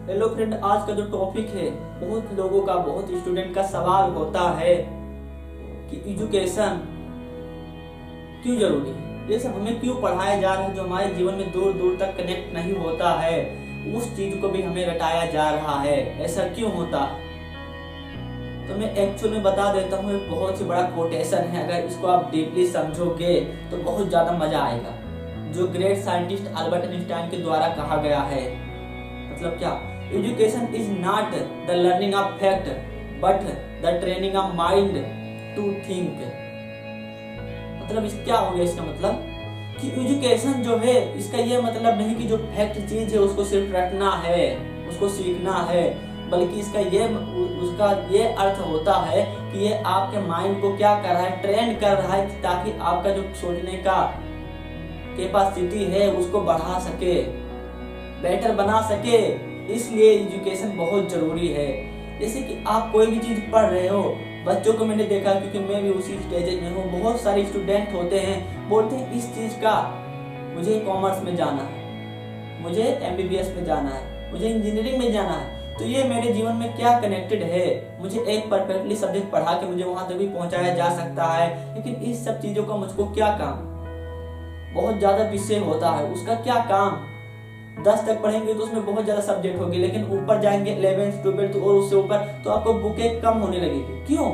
Hello friend, आज का जो टॉपिक है बहुत लोगों का, बहुत स्टूडेंट का सवाल होता है कि एजुकेशन क्यों जरूरी है। ये सब हमें क्यों पढ़ाया जा रहा है जो हमारे जीवन में दूर दूर तक कनेक्ट नहीं होता है, उस चीज को भी हमें रटाया जा रहा है। ऐसा क्यों होता है तो मैं एक्चुअल में बता देता हूँ। एक बहुत ही बड़ा कोटेशन है, अगर इसको आप डीपली समझोगे तो बहुत ज्यादा मजा आएगा। जो ग्रेट साइंटिस्ट अल्बर्ट आइंस्टाइन के द्वारा कहा गया है। मतलब क्या? Education is not the learning of fact but the training of mind to think. मतलब इस क्या हो गया? इसका मतलब कि एजुकेशन जो है, इसका ये मतलब नहीं कि जो फैक्ट चीज है उसको सिर्फ रटना है, उसको सीखना है, बल्कि उसका ये अर्थ होता है कि ये आपके माइंड को क्या कर रहा है, ट्रेन कर रहा है, ताकि आपका जो सोचने का कैपेसिटी है उसको बढ़ा सके, बेटर बना सके। इसलिए एजुकेशन बहुत जरूरी है। जैसे कि आप कोई भी चीज पढ़ रहे हो, बच्चों को मैंने देखा, क्योंकि मैं भी उसी स्टेज में हूँ, बहुत सारे स्टूडेंट होते हैं, बोलते हैं इस चीज का मुझे कॉमर्स में जाना है, मुझे एमबीबीएस में जाना है, मुझे इंजीनियरिंग में जाना है, तो ये मेरे जीवन में क्या कनेक्टेड है? मुझे एक परफेक्टली सब्जेक्ट पढ़ा के मुझे वहां तक भी पहुंचाया जा सकता है, लेकिन इस सब चीजों का मुझको क्या काम? बहुत ज्यादा विषय होता है, उसका क्या काम? 10 तक पढ़ेंगे तो उसमें बहुत ज्यादा सब्जेक्ट होगी, लेकिन ऊपर जाएंगे 11th 12th और उससे ऊपर तो आपको बुकें कम होने लगेगी। क्यों?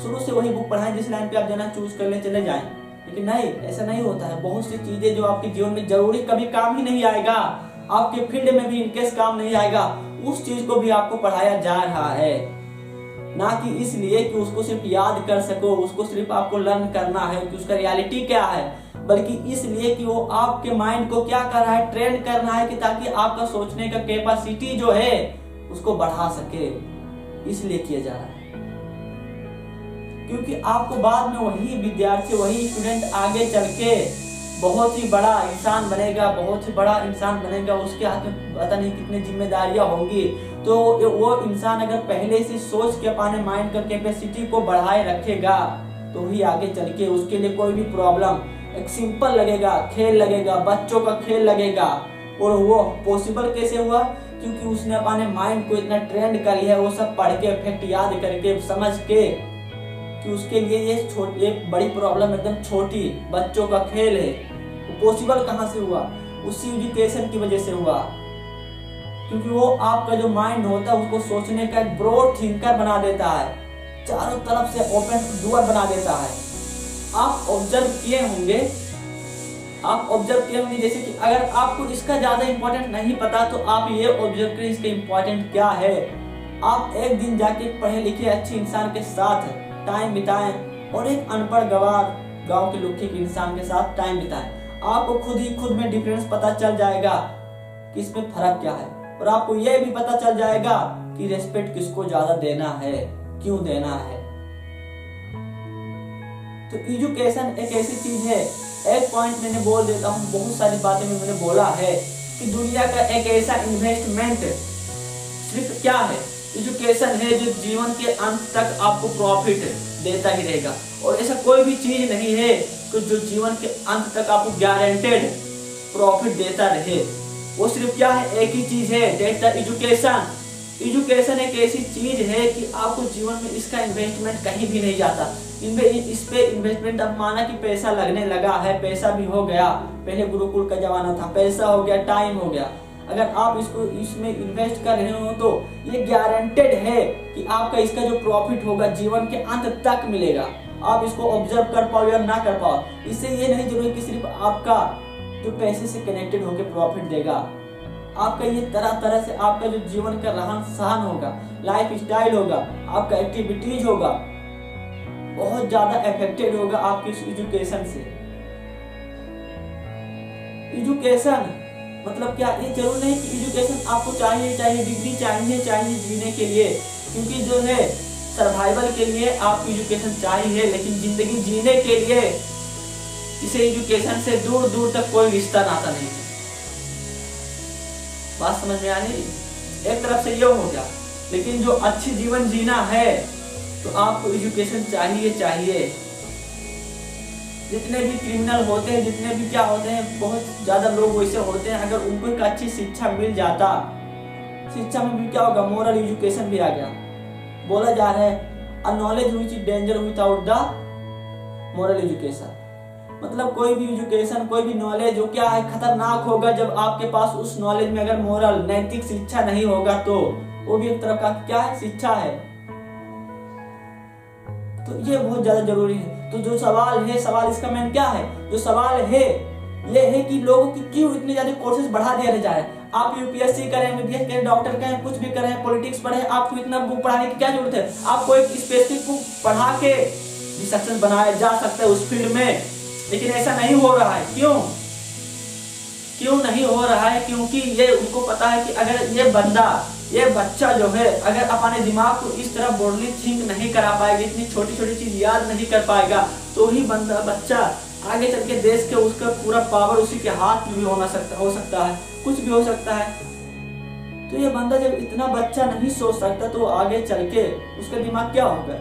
शुरू से वही बुक पढ़ाएं, जिस लाइन पे आप जाना चूज कर ले, चले जाएं। लेकिन नहीं, ऐसा नहीं होता है। बहुत सी चीजें जो आपके जीवन में जरूरी कभी काम ही नहीं आएगा, आपके फील्ड में भी इनकेस काम नहीं आएगा, उस चीज को भी आपको पढ़ाया जा रहा है। ना कि इसलिए कि उसको सिर्फ याद कर सको, उसको सिर्फ आपको लर्न करना है कि उसका रियलिटी क्या है, बल्कि इसलिए कि वो आपके माइंड को क्या कर रहा है, ट्रेन करना है, कि ताकि आपका सोचने का कैपेसिटी जो है उसको बढ़ा सके। इसलिए किया जा रहा है क्योंकि आपको बाद में वही विद्यार्थी, वही स्टूडेंट आगे चल के बहुत ही बड़ा इंसान बनेगा, बहुत ही बड़ा इंसान बनेगा। उसके हाथ में पता नहीं कितनी जिम्मेदारियां होंगी। तो वो इंसान अगर पहले से सोच के अपने माइंड का कैपेसिटी को बढ़ाए रखेगा तो ही आगे चल के उसके लिए कोई भी प्रॉब्लम एक सिंपल लगेगा, खेल लगेगा, बच्चों का खेल लगेगा। और वो पॉसिबल कैसे हुआ? क्योंकि उसने अपने माइंड को इतना ट्रेंड कर लिया, वो सब पढ़ के, फैक्ट याद करके, समझ के, कि उसके लिए ये एक बड़ी प्रॉब्लम एकदम छोटी, बच्चों का खेल है। वो पॉसिबल कहाँ से हुआ? उसी एजुकेशन की वजह से हुआ। क्योंकि वो आपका जो माइंड होता है उसको सोचने का एक ब्रॉड थिंकर बना देता है, चारों तरफ से ओपन डोर बना देता है। आप ऑब्जर्व किए होंगे, जैसे कि अगर आपको इसका ज्यादा इंपॉर्टेंट नहीं पता तो आप ये ऑब्जर्व करें इसका इंपॉर्टेंट क्या है। आप एक दिन जाके पढ़े लिखे अच्छे इंसान के साथ टाइम बिताएं और एक अनपढ़ गवार गांव के लुक्खे के इंसान के साथ टाइम बिताएं। आपको खुद में डिफरेंस पता चल जाएगा कि इसमें फर्क क्या है, और आपको यह भी पता चल जाएगा कि रेस्पेक्ट किसको ज्यादा देना है, क्यों देना है। तो एजुकेशन एक ऐसी चीज है, एक पॉइंट मैंने बोल देता हूँ, बहुत सारी बातें मैंने बोला है कि दुनिया का एक ऐसा इन्वेस्टमेंट सिर्फ क्या है, एजुकेशन है, जो जीवन के अंत तक आपको प्रॉफिट देता ही रहेगा। और ऐसा कोई भी चीज नहीं है कि जो जीवन के अंत तक आपको गारंटेड प्रॉफिट देता रहे। वो सिर्फ क्या है, एक ही चीज है, दैट द एजुकेशन। एजुकेशन एक ऐसी चीज है कि आपको जीवन में इसका इन्वेस्टमेंट कहीं भी नहीं जाता। इस पे इन्वेस्टमेंट अब माना कि पैसा लगने लगा है, पैसा भी हो गया, पहले गुरुकुल का जमाना था, पैसा हो गया, टाइम हो गया। अगर आप इसमें इन्वेस्ट कर रहे हो तो ये गारंटेड है कि आपका इसका जो प्रॉफिट होगा जीवन के अंत तक मिलेगा। आप इसको ऑब्जर्व कर पाओ या ना कर पाओ, इससे ये नहीं जरूरी कि सिर्फ आपका जो पैसे से कनेक्टेड होकर प्रॉफिट देगा। आपका ये तरह तरह से आपका जो जीवन का रहन सहन होगा, लाइफ स्टाइल होगा, आपका एक्टिविटीज होगा, बहुत ज्यादा अफेक्टेड होगा आपकी इस एजुकेशन से। एजुकेशन मतलब क्या? ये जरूर नहीं कि एजुकेशन आपको चाहिए डिग्री चाहिए जीने के लिए, क्योंकि जो है सर्वाइवल के लिए आपको एजुकेशन चाहिए, लेकिन जिंदगी जीने के लिए इसे एजुकेशन से दूर दूर तक कोई रिश्ता नाता नहीं है। बात समझ में आ रही? एक तरफ से ये हो गया, लेकिन जो अच्छी जीवन जीना है तो आपको एजुकेशन चाहिए। जितने भी क्रिमिनल होते हैं, जितने भी क्या होते हैं, बहुत ज्यादा लोग वैसे होते हैं, अगर उनको एक अच्छी शिक्षा मिल जाता शिक्षा में भी क्या होगा, मोरल एजुकेशन भी आ गया। बोला जा रहा है a knowledge which is danger without the moral education, मतलब कोई भी एजुकेशन, कोई भी नॉलेज वो क्या है, खतरनाक होगा जब आपके पास उस नॉलेज में अगर मोरल नैतिक शिक्षा नहीं होगा तो वो भी एक तरह का क्या है, शिक्षा है। तो ये बहुत ज्यादा जरूरी है। तो जो सवाल है, सवाल इसका मेन क्या है, जो सवाल है ये है कि लोगों की क्यों इतने ज्यादा कोर्सेज बढ़ा दिया जा रहा है। आप यूपीएससी करें, एमबीबीएस करें, डॉक्टर करें, कुछ भी करें, पॉलिटिक्स पढ़े, आपको इतना बुक पढ़ाने की क्या जरूरत है। आपको एक स्पेसिफिक बुक पढ़ा के भी सक्सेस बनाया जा सकता है उस फील्ड में, लेकिन ऐसा नहीं हो रहा है। क्यों नहीं हो रहा है? क्योंकि ये उनको पता है कि अगर ये बच्चा जो है अगर अपने दिमाग को इस तरह ब्रॉडली थिंक नहीं करा पाएगा, इतनी छोटी छोटी चीज याद नहीं कर पाएगा, तो ही बच्चा आगे चल के देश के उसका पूरा पावर उसी के हाथ में भी हो सकता है, कुछ भी हो सकता है। तो ये बंदा जब इतना बच्चा नहीं सोच सकता तो आगे चल के उसका दिमाग क्या होगा,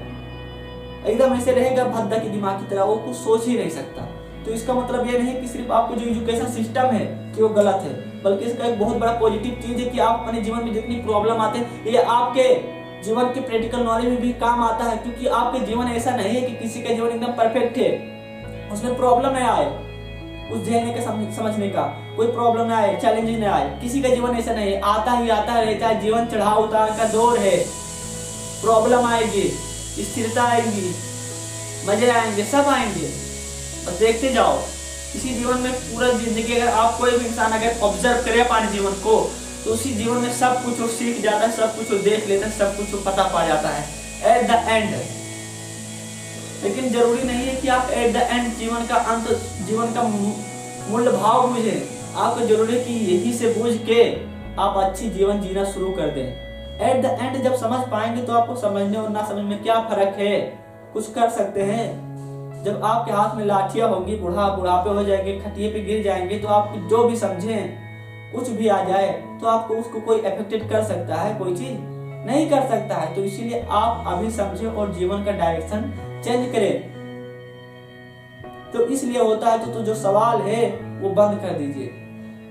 एकदम ऐसे रहेगा भद्दा की दिमाग की तरह, वो कुछ सोच ही नहीं सकता। तो इसका मतलब ये नहीं कि सिर्फ आपको जो एजुकेशन सिस्टम है कि वो गलत है, बल्कि इसका एक बहुत बड़ा पॉजिटिव चीज है कि आप अपने जीवन में जितनी प्रॉब्लम आते हैं ये आपके जीवन के प्रैक्टिकल नॉलेज में भी काम आता है। क्योंकि आपके जीवन ऐसा नहीं है कि किसी का जीवन एकदम परफेक्ट है, उसमें प्रॉब्लम नहीं आए, उस झेलने का समझने का कोई प्रॉब्लम नहीं आए, चैलेंज नहीं आए। किसी का जीवन ऐसा नहीं है, आता ही आता रहता है। जीवन चढ़ाव उतार का दौर है, प्रॉब्लम आएगी, स्थिरता आएगी, मजे आएंगे, सब आएंगे, बस देखते जाओ। इसी जीवन में पूरा जिंदगी अगर आप कोई भी इंसान अगर ऑब्जर्व करे अपने जीवन को, तो उसी जीवन में सब कुछ वो सीख जाता है, सब कुछ वो देख लेता है, सब कुछ वो पता पा जाता है एट द एंड। लेकिन जरूरी नहीं है कि आप एट द एंड जीवन का अंत, जीवन का मूल्य भाव बुझे। आपको जरूरी है कि यही से बूझ के आप अच्छी जीवन जीना शुरू कर दें। एट द एंड जब समझ पाएंगे तो आपको समझने और ना समझ में क्या फर्क है, कुछ कर सकते हैं। जब आपके हाथ में लाठियां होंगी, बुढ़ापे हो जाएंगे, खटिए पे गिर जाएंगे, तो आप जो भी समझें, कुछ भी आ जाए तो आपको उसको कोई अफेक्टेड कर सकता है, कोई चीज नहीं कर सकता है। तो इसीलिए आप अभी समझें और जीवन का डायरेक्शन चेंज करें। तो इसलिए होता है तो जो सवाल है वो बंद कर दीजिए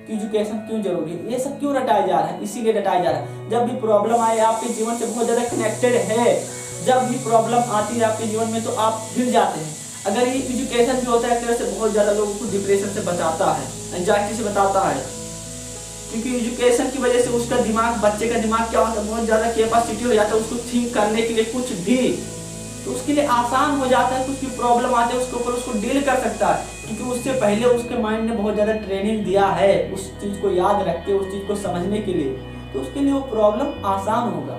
कि एजुकेशन क्यों जरूरी है, ये सब क्यों रटाया जा रहा है, इसीलिए रटाया जा रहा है। जब भी प्रॉब्लम आए, आपके जीवन से बहुत ज्यादा कनेक्टेड है, जब भी प्रॉब्लम आती है आपके जीवन में तो आप हिल जाते हैं। अगर ये एजुकेशन भी होता है एक तरह से बहुत ज्यादा लोगों को डिप्रेशन से बचाता है, एंजाइटी से बचाता है, क्योंकि एजुकेशन की वजह से उसका दिमाग, बच्चे का दिमाग क्या होता है, बहुत ज्यादा कैपेसिटी हो जाता है उसको थिंक करने के लिए कुछ भी, तो उसके लिए आसान हो जाता है। कुछ भी प्रॉब्लम आते हैं उसके ऊपर उसको डील कर सकता है, क्योंकि उससे पहले उसके माइंड ने बहुत ज्यादा ट्रेनिंग दिया है उस चीज को याद रख के, उस चीज को समझने के लिए। तो उसके लिए वो प्रॉब्लम आसान होगा,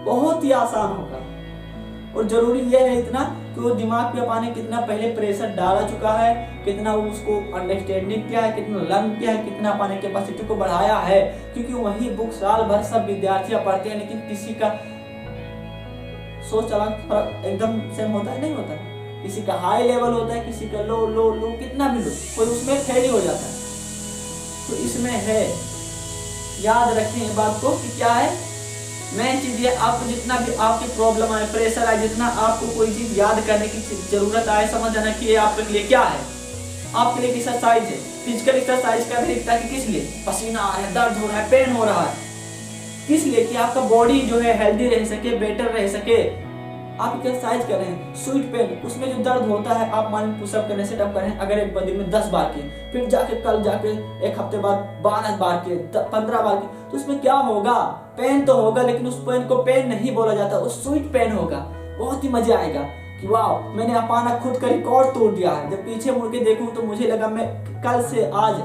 बहुत ही आसान होगा। और जरूरी यह है इतना कि वो दिमाग पे अपने कितना पहले प्रेशर डाला चुका है, कितना उसको अंडरस्टैंडिंग किया है, कितना लर्न किया है, कितना अपने कैपेसिटी को बढ़ाया है। क्योंकि वही बुक साल भर सब विद्यार्थी पढ़ते हैं, लेकिन किसी का सोच अलग एकदम सेम होता है, नहीं होता। किसी का हाई लेवल होता है, किसी का लो लो लो, कितना भी लो, कोई उसमें फेल ही हो जाता है। तो इसमें है, याद रखें इस बात को कि क्या है मेन चीज ये, आपको जितना भी आपकी प्रॉब्लम आए, प्रेशर आए, जितना आपको कोई चीज याद करने की जरूरत आए, समझ आना कि ये आपके लिए क्या है। आपके लिए एक्सरसाइज है, फिजिकल एक्सरसाइज कर रहे हैं, किस लिए, पसीना आ रहा है, दर्द हो रहा है, पेन हो रहा है, किस लिए, कि आपका बॉडी जो है हेल्दी रह सके, बेटर रह सके। आप एक्सरसाइज कर रहे हैं, स्वीट पेन, उसमें जो दर्द होता है, आप मान पुशअप करें, सेटअप करें, अगर एक दिन में 10 बार किए, फिर जाके कल जाके एक हफ्ते बाद 12 बार किए, 15 बार किए, तो उसमें क्या होगा, पेन तो होगा, लेकिन उस पेन को पेन नहीं बोला जाता, वो स्वीट पेन होगा। बहुत ही मजा आएगा कि वाह, मैंने अपना खुद का रिकॉर्ड तोड़ दिया है। जब पीछे मुड़ के देखूं तो मुझे लगा मैं कल से आज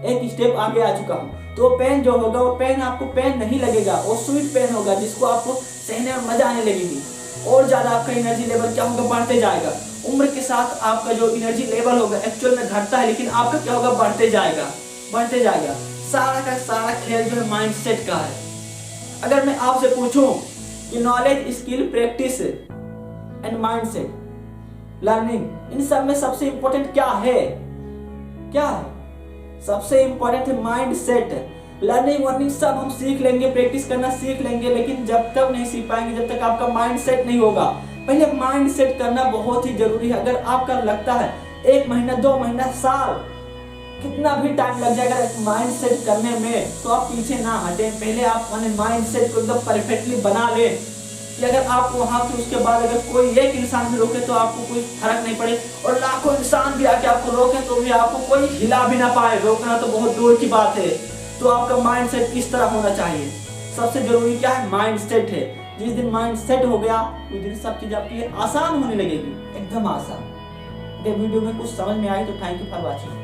एक स्टेप आगे आ चुका हूँ। तो पेन जो होगा, वो पेन आपको पेन नहीं लगेगा, वो स्वीट पेन होगा, जिसको आपको सहने में मजा आने लगेगी। और ज्यादा आपका एनर्जी लेवल क्या होगा, बढ़ते जाएगा। उम्र के साथ आपका जो एनर्जी लेवल होगा एक्चुअल में घटता है, लेकिन आपका क्या होगा, बढ़ते जाएगा, बढ़ते जाएगा। सारा का सारा खेल जो है माइंडसेट का है। अगर मैं आपसे पूछूं कि knowledge, skill, practice and mindset, learning, इन सब में सबसे इंपॉर्टेंट क्या है, क्या है, सबसे इंपॉर्टेंट है माइंडसेट। लर्निंग वर्निंग सब हम सीख लेंगे, प्रैक्टिस करना सीख लेंगे, लेकिन जब तक नहीं सीख पाएंगे जब तक आपका माइंडसेट नहीं होगा। पहले माइंडसेट करना बहुत ही जरूरी है। अगर आपका लगता है 1 महीना, 2 महीना, साल कितना भी टाइम लग जाएगा माइंड सेट करने में, तो आप पीछे ना हटे। पहले आप अपने माइंड सेट को एकदम परफेक्टली बना ले कि अगर आप वहां पे उसके बाद अगर कोई एक इंसान भी रोके तो आपको कोई फर्क नहीं पड़े, और लाखों इंसान भी आके आपको रोके तो भी आपको कोई हिला भी ना पाए। रोकना तो बहुत दूर की बात है। तो आपका माइंड सेट किस तरह होना चाहिए? सबसे जरूरी क्या है? माइंड सेट है। जिस दिन माइंड सेट हो गया उस दिन सब चीज आपके लिए आसान होने लगेगी, एकदम आसान। अगर वीडियो में कुछ समझ में आई तो थैंक यू फॉर वॉचिंग।